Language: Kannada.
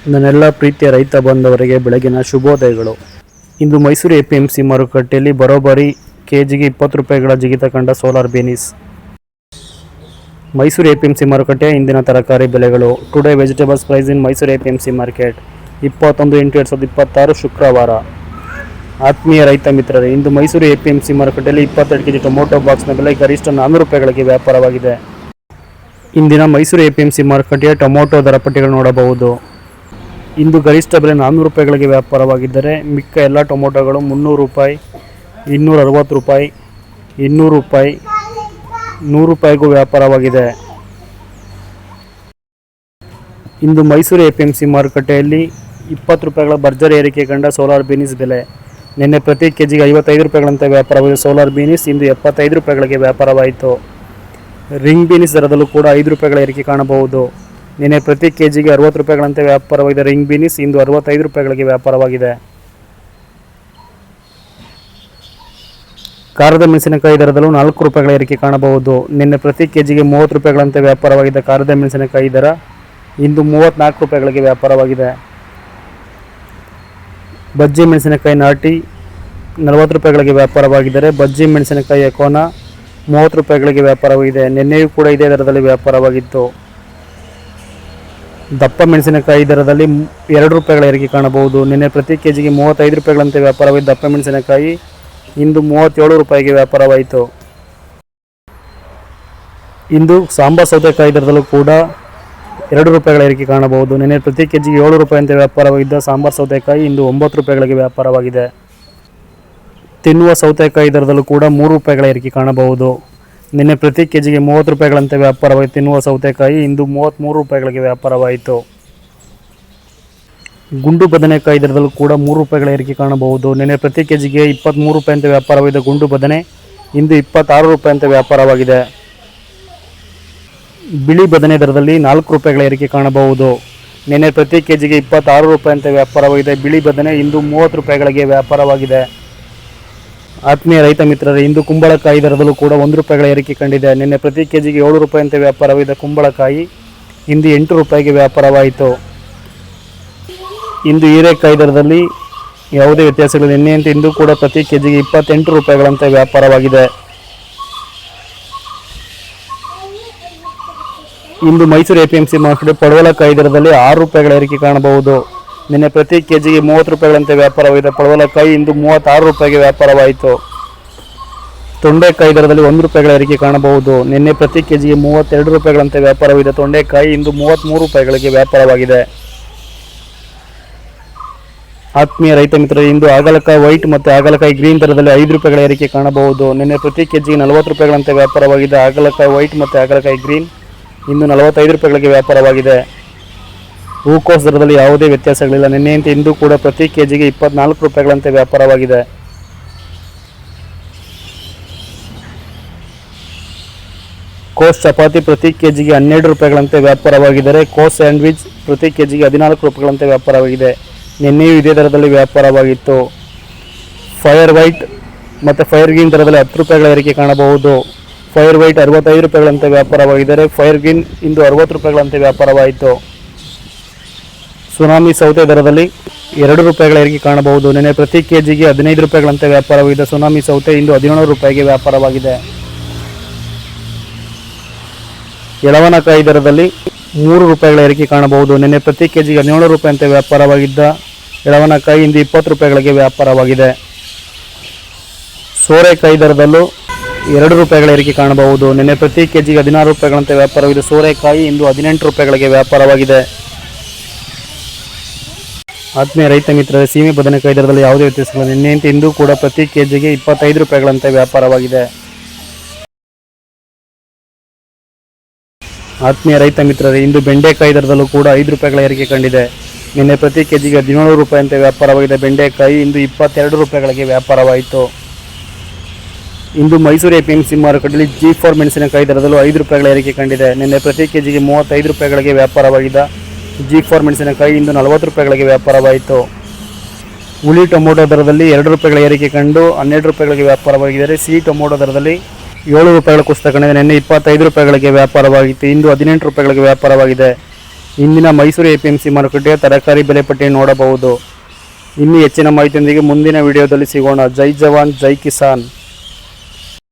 ನನ್ನೆಲ್ಲ ಪ್ರೀತಿಯ ರೈತ ಬಂದವರಿಗೆ ಬೆಳಗಿನ ಶುಭೋದಯಗಳು. ಇಂದು ಮೈಸೂರು APMC ಮಾರುಕಟ್ಟೆಯಲ್ಲಿ ಬರೋಬ್ಬರಿ ಕೆಜಿಗೆ 20 ರೂಪಾಯಿಗಳ ಜಿಗಿತ ಕಂಡ ಸೋಲಾರ್ ಬೀನೀಸ್. ಮೈಸೂರು APMC ಮಾರುಕಟ್ಟೆಯ ಇಂದಿನ ತರಕಾರಿ ಬೆಲೆಗಳು. ಟುಡೇ ವೆಜಿಟೇಬಲ್ಸ್ ಪ್ರೈಸ್ ಇನ್ ಮೈಸೂರು APMC ಮಾರ್ಕೆಟ್ 21/8/2026 ಶುಕ್ರವಾರ. ಆತ್ಮೀಯ ರೈತ ಮಿತ್ರರೇ, ಇಂದು ಮೈಸೂರು APMC ಮಾರುಕಟ್ಟೆಯಲ್ಲಿ 22 ಕೆಜಿ ಟೊಮೊಟೊ ಬಾಕ್ಸ್ನ ಬೆಲೆ ಗರಿಷ್ಠ 400 ರೂಪಾಯಿಗಳಿಗೆ ವ್ಯಾಪಾರವಾಗಿದೆ. ಇಂದಿನ ಮೈಸೂರು APMC ಮಾರುಕಟ್ಟೆಯ ಟೊಮೊಟೊ ದರಪಟ್ಟಿಗಳು ನೋಡಬಹುದು. ಇಂದು ಗರಿಷ್ಠ ಬೆಲೆ 400 ರೂಪಾಯಿಗಳಿಗೆ ವ್ಯಾಪಾರವಾಗಿದ್ದರೆ ಮಿಕ್ಕ ಎಲ್ಲ ಟೊಮೊಟೊಗಳು 300 ರೂಪಾಯಿ, 260 ರೂಪಾಯಿ, 200 ರೂಪಾಯಿ, 100 ರೂಪಾಯಿಗೂ ವ್ಯಾಪಾರವಾಗಿದೆ. ಇಂದು ಮೈಸೂರು APMC ಮಾರುಕಟ್ಟೆಯಲ್ಲಿ 20 ರೂಪಾಯಿಗಳ ಭರ್ಜರಿ ಏರಿಕೆ ಕಂಡ ಸೋಲಾರ್ ಬೀನೀಸ್ ಬೆಲೆ. ನಿನ್ನೆ ಪ್ರತಿ ಕೆಜಿಗೆ 55 ರೂಪಾಯಿಗಳಂತೆ ವ್ಯಾಪಾರವಾದ ಸೋಲಾರ್ ಬೀನೀಸ್ ಇಂದು 75 ರೂಪಾಯಿಗಳಿಗೆ ವ್ಯಾಪಾರವಾಯಿತು. ರಿಂಗ್ ಬೀನೀಸ್ ದರದಲ್ಲೂ ಕೂಡ 5 ರೂಪಾಯಿಗಳ ಏರಿಕೆ ಕಾಣಬಹುದು. ನಿನ್ನೆ ಪ್ರತಿ ಕೆಜಿಗೆ 60 ರೂಪಾಯಿಗಳಂತೆ ವ್ಯಾಪಾರವಾದ ರಿಂಗ್ ಬೀನೀಸ್ ಇಂದು 65 ರೂಪಾಯಿಗಳಿಗೆ ವ್ಯಾಪಾರವಾಗಿದೆ. ಖಾರದ ಮೆಣಸಿನಕಾಯಿ ದರದಲ್ಲೂ 4 ರೂಪಾಯಿಗಳ ಏರಿಕೆ ಕಾಣಬಹುದು. ನಿನ್ನೆ ಪ್ರತಿ ಕೆಜಿಗೆ 30 ರೂಪಾಯಿಗಳಂತೆ ವ್ಯಾಪಾರವಾಗಿದ್ದ ಖಾರದ ಮೆಣಸಿನಕಾಯಿ ದರ ಇಂದು 34 ರೂಪಾಯಿಗಳಿಗೆ ವ್ಯಾಪಾರವಾಗಿದೆ. ಬಜ್ಜಿ ಮೆಣಸಿನಕಾಯಿ ನಾಟಿ 40 ರೂಪಾಯಿಗಳಿಗೆ ವ್ಯಾಪಾರವಾಗಿದ್ದರೆ ಬಜ್ಜಿ ಮೆಣಸಿನಕಾಯಿ ಎಕೋನಾ 30 ರೂಪಾಯಿಗಳಿಗೆ ವ್ಯಾಪಾರವಾಗಿದೆ. ನಿನ್ನೆಯೂ ಕೂಡ ಇದೇ ದರದಲ್ಲಿ ವ್ಯಾಪಾರವಾಗಿತ್ತು. ದಪ್ಪ ಮೆಣಸಿನಕಾಯಿ ದರದಲ್ಲಿ 2 ರೂಪಾಯಿಗಳ ಏರಿಕೆ ಕಾಣಬಹುದು. ನಿನ್ನೆ ಪ್ರತಿ ಕೆಜಿಗೆ 35 ರೂಪಾಯಿಗಳಂತೆ ವ್ಯಾಪಾರವಾಗಿದ್ದ ದಪ್ಪ ಮೆಣಸಿನಕಾಯಿ ಇಂದು 37 ರೂಪಾಯಿಗೆ ವ್ಯಾಪಾರವಾಯಿತು. ಇಂದು ಸಾಂಬಾರ್ ಸೌತೆಕಾಯಿ ದರದಲ್ಲೂ ಕೂಡ 2 ರೂಪಾಯಿಗಳ ಏರಿಕೆ ಕಾಣಬಹುದು. ನಿನ್ನೆ ಪ್ರತಿ ಕೆಜಿಗೆ 7 ರೂಪಾಯಿಯಂತೆ ವ್ಯಾಪಾರವಾಗಿದ್ದ ಸಾಂಬಾರ್ ಸೌತೆಕಾಯಿ ಇಂದು 9 ರೂಪಾಯಿಗಳಿಗೆ ವ್ಯಾಪಾರವಾಗಿದೆ. ತಿನ್ನುವ ಸೌತೆಕಾಯಿ ದರದಲ್ಲೂ ಕೂಡ 3 ರೂಪಾಯಿಗಳ ಏರಿಕೆ ಕಾಣಬಹುದು. ನಿನ್ನೆ ಪ್ರತಿ ಕೆಜಿಗೆ 30 ರೂಪಾಯಿಗಳಂತೆ ವ್ಯಾಪಾರವಾಗಿ ತಿನ್ನುವ ಸೌತೆಕಾಯಿ ಇಂದು 33 ರೂಪಾಯಿಗಳಿಗೆ ವ್ಯಾಪಾರವಾಯಿತು. ಗುಂಡು ಬದನೆಕಾಯಿ ದರದಲ್ಲೂ ಕೂಡ 3 ರೂಪಾಯಿಗಳ ಏರಿಕೆ ಕಾಣಬಹುದು. ನಿನ್ನೆ ಪ್ರತಿ ಕೆಜಿಗೆ 23 ರೂಪಾಯಿಯಂತೆ ವ್ಯಾಪಾರವಾಗಿದ್ದ ಗುಂಡು ಬದನೆ ಇಂದು 26 ರೂಪಾಯಿಯಂತೆ ವ್ಯಾಪಾರವಾಗಿದೆ. ಬಿಳಿ ಬದನೆ ದರದಲ್ಲಿ 4 ರೂಪಾಯಿಗಳ ಏರಿಕೆ ಕಾಣಬಹುದು. ನಿನ್ನೆ ಪ್ರತಿ ಕೆಜಿಗೆ 26 ರೂಪಾಯಿಯಂತೆ ವ್ಯಾಪಾರವಾಗಿದೆ ಬಿಳಿ ಬದನೆ ಇಂದು 30 ರೂಪಾಯಿಗಳಿಗೆ ವ್ಯಾಪಾರವಾಗಿದೆ. ಆತ್ಮೀಯ ರೈತ ಮಿತ್ರರೇ, ಇಂದು ಕುಂಬಳಕಾಯಿ ದರದಲ್ಲೂ ಕೂಡ 1 ರೂಪಾಯಿಗಳ ಏರಿಕೆ ಕಂಡಿದೆ. ನಿನ್ನೆ ಪ್ರತಿ ಕೆಜಿಗೆ 7 ರೂಪಾಯಿಯಂತೆ ವ್ಯಾಪಾರವಾಗಿದ್ದ ಕುಂಬಳಕಾಯಿ ಇಂದು 8 ರೂಪಾಯಿಗೆ ವ್ಯಾಪಾರವಾಯಿತು. ಇಂದು ಹೀರೆಕಾಯಿ ದರದಲ್ಲಿ ಯಾವುದೇ ವ್ಯತ್ಯಾಸಗಳಿಲ್ಲ. ನಿನ್ನೆಯಂತೆ ಇಂದು ಕೂಡ ಪ್ರತಿ ಕೆಜಿಗೆ 28 ರೂಪಾಯಿಗಳಂತೆ ವ್ಯಾಪಾರವಾಗಿದೆ. ಇಂದು ಮೈಸೂರು APMC ಮಾರ್ಕೆಟ್ ಪಡವಲಕಾಯಿ ದರದಲ್ಲಿ 6 ರೂಪಾಯಿಗಳ ಏರಿಕೆ ಕಾಣಬಹುದು. ನಿನ್ನೆ ಪ್ರತಿ ಕೆಜಿಗೆ 30 ರೂಪಾಯಿಗಳಂತೆ ವ್ಯಾಪಾರವಾಗಿದೆ ಪಡವಲಕಾಯಿ ಇಂದು 36 ರೂಪಾಯಿಗೆ ವ್ಯಾಪಾರವಾಯಿತು. ತೊಂಡೆಕಾಯಿ ದರದಲ್ಲಿ 1 ರೂಪಾಯಿಗಳ ಏರಿಕೆ ಕಾಣಬಹುದು. ನಿನ್ನೆ ಪ್ರತಿ ಕೆಜಿಗೆ 32 ರೂಪಾಯಿಗಳಂತೆ ವ್ಯಾಪಾರವಾಗಿದೆ ತೊಂಡೆಕಾಯಿ ಇಂದು 33 ರೂಪಾಯಿಗಳಿಗೆ ವ್ಯಾಪಾರವಾಗಿದೆ. ಆತ್ಮೀಯ ರೈತ ಮಿತ್ರರೇ, ಇಂದು ಹಾಗಲಕಾಯಿ ವೈಟ್ ಮತ್ತು ಹಾಗಲಕಾಯಿ ಗ್ರೀನ್ ದರದಲ್ಲಿ 5 ರೂಪಾಯಿಗಳ ಏರಿಕೆ ಕಾಣಬಹುದು. ನಿನ್ನೆ ಪ್ರತಿ ಕೆಜಿಗೆ 40 ರೂಪಾಯಿಗಳಂತೆ ವ್ಯಾಪಾರವಾಗಿದೆ ಹಾಗಲಕಾಯಿ ವೈಟ್ ಮತ್ತು ಹಾಗಲಕಾಯಿ ಗ್ರೀನ್ ಇಂದು 45 ರೂಪಾಯಿಗಳಿಗೆ ವ್ಯಾಪಾರವಾಗಿದೆ. ಹೂಕೋಸು ದರದಲ್ಲಿ ಯಾವುದೇ ವ್ಯತ್ಯಾಸಗಳಿಲ್ಲ. ನಿನ್ನೆಯಂತೆ ಇಂದು ಕೂಡ ಪ್ರತಿ ಕೆಜಿಗೆ 24 ರೂಪಾಯಿಗಳಂತೆ ವ್ಯಾಪಾರವಾಗಿದೆ. ಕೋಸ್ ಚಪಾತಿ ಪ್ರತಿ ಕೆಜಿಗೆ 12 ರೂಪಾಯಿಗಳಂತೆ ವ್ಯಾಪಾರವಾಗಿದ್ದರೆ ಕೋಸ್ ಸ್ಯಾಂಡ್ವಿಚ್ ಪ್ರತಿ ಕೆಜಿಗೆ 14 ರೂಪಾಯಿಗಳಂತೆ ವ್ಯಾಪಾರವಾಗಿದೆ. ನಿನ್ನೆಯೂ ಇದೇ ದರದಲ್ಲಿ ವ್ಯಾಪಾರವಾಗಿತ್ತು. ಫೈರ್ ವೈಟ್ ಮತ್ತು ಫೈರ್ ಗ್ರೀನ್ ದರದಲ್ಲಿ 10 ರೂಪಾಯಿಗಳ ಏರಿಕೆ ಕಾಣಬಹುದು. ಫೈರ್ ವೈಟ್ 65 ರೂಪಾಯಿಗಳಂತೆ ವ್ಯಾಪಾರವಾಗಿದ್ದರೆ ಫೈರ್ ಗ್ರೀನ್ ಇಂದು 60 ರೂಪಾಯಿಗಳಂತೆ ವ್ಯಾಪಾರವಾಯಿತು. ಸುನಾಮಿ ಸೌತೆ ದರದಲ್ಲಿ 2 ರೂಪಾಯಿಗಳ ಏರಿಕೆ ಕಾಣಬಹುದು. ನಿನ್ನೆ ಪ್ರತಿ ಕೆಜಿಗೆ 15 ರೂಪಾಯಿಗಳಂತೆ ವ್ಯಾಪಾರವಾಗಿದ್ದ ಸುನಾಮಿ ಸೌತೆ ಇಂದು 17 ರೂಪಾಯಿಗೆ ವ್ಯಾಪಾರವಾಗಿದೆ. ಎಳವನಕಾಯಿ ದರದಲ್ಲಿ 3 ರೂಪಾಯಿಗಳ ಏರಿಕೆ ಕಾಣಬಹುದು. ನಿನ್ನೆ ಪ್ರತಿ ಕೆಜಿಗೆ 17 ರೂಪಾಯಿಯಂತೆ ವ್ಯಾಪಾರವಾಗಿದ್ದ ಎಳವನಕಾಯಿ ಇಂದು 20 ರೂಪಾಯಿಗಳಿಗೆ ವ್ಯಾಪಾರವಾಗಿದೆ. ಸೋರೆಕಾಯಿ ದರದಲ್ಲೂ 2 ರೂಪಾಯಿಗಳ ಏರಿಕೆ ಕಾಣಬಹುದು. ನಿನ್ನೆ ಪ್ರತಿ ಕೆಜಿಗೆ 16 ರೂಪಾಯಿಗಳಂತೆ ವ್ಯಾಪಾರವಿದೆ ಸೋರೆಕಾಯಿ ಇಂದು 18 ರೂಪಾಯಿಗಳಿಗೆ ವ್ಯಾಪಾರವಾಗಿದೆ. ಆತ್ಮೀಯ ರೈತ ಮಿತ್ರರೇ, ಸೀಮೆ ಬದನೆಕಾಯಿ ದರದಲ್ಲಿ ಯಾವುದೇ ವ್ಯತ್ಯಾಸವಿಲ್ಲ. ನಿನ್ನೆಯಂತೆ ಇಂದು ಕೂಡ ಪ್ರತಿ ಕೆಜಿಗೆ 25 ರೂಪಾಯಿಗಳಂತೆ ವ್ಯಾಪಾರವಾಗಿದೆ. ಆತ್ಮೀಯ ರೈತ ಮಿತ್ರರೇ, ಇಂದು ಬೆಂಡೆಕಾಯಿ ದರದಲ್ಲೂ ಕೂಡ 5 ರೂಪಾಯಿಗಳ ಏರಿಕೆ ಕಂಡಿದೆ. ನಿನ್ನೆ ಪ್ರತಿ ಕೆಜಿಗೆ 17 ರೂಪಾಯಿಯಂತೆ ವ್ಯಾಪಾರವಾಗಿದೆ ಬೆಂಡೆಕಾಯಿ ಇಂದು 22 ರೂಪಾಯಿಗಳಿಗೆ ವ್ಯಾಪಾರವಾಯಿತು. ಇಂದು ಮೈಸೂರು APMC ಮಾರುಕಟ್ಟೆಯಲ್ಲಿ G4 ಮೆಣಸಿನಕಾಯಿ ದರದಲ್ಲೂ 5 ರೂಪಾಯಿಗಳ ಏರಿಕೆ ಕಂಡಿದೆ. ನಿನ್ನೆ ಪ್ರತಿ ಕೆಜಿಗೆ 35 ರೂಪಾಯಿಗಳಿಗೆ ವ್ಯಾಪಾರವಾಗಿದ್ದ G4 ಮೆಣಸಿನಕಾಯಿ ಇಂದು 40 ರೂಪಾಯಿಗಳಿಗೆ ವ್ಯಾಪಾರವಾಯಿತು. ಹುಳಿ ಟೊಮೊಟೊ ದರದಲ್ಲಿ 2 ರೂಪಾಯಿಗಳ ಏರಿಕೆ ಕಂಡು 12 ರೂಪಾಯಿಗಳಿಗೆ ವ್ಯಾಪಾರವಾಗಿದ್ದರೆ ಸಿಹಿ ಟೊಮೊಟೊ ದರದಲ್ಲಿ 7 ರೂಪಾಯಿಗಳ ಕುಸಿತ ಕಂಡಿದೆ. ನಿನ್ನೆ 25 ರೂಪಾಯಿಗಳಿಗೆ ವ್ಯಾಪಾರವಾಗಿತ್ತು, ಇಂದು 18 ರೂಪಾಯಿಗಳಿಗೆ ವ್ಯಾಪಾರವಾಗಿದೆ. ಇಂದಿನ ಮೈಸೂರು APMC ಮಾರುಕಟ್ಟೆಯ ತರಕಾರಿ ಬೆಲೆ ಪಟ್ಟಿ ನೋಡಬಹುದು. ಇನ್ನೂ ಹೆಚ್ಚಿನ ಮಾಹಿತಿಯೊಂದಿಗೆ ಮುಂದಿನ ವಿಡಿಯೋದಲ್ಲಿ ಸಿಗೋಣ. ಜೈ ಜವಾನ್ ಜೈ ಕಿಸಾನ್.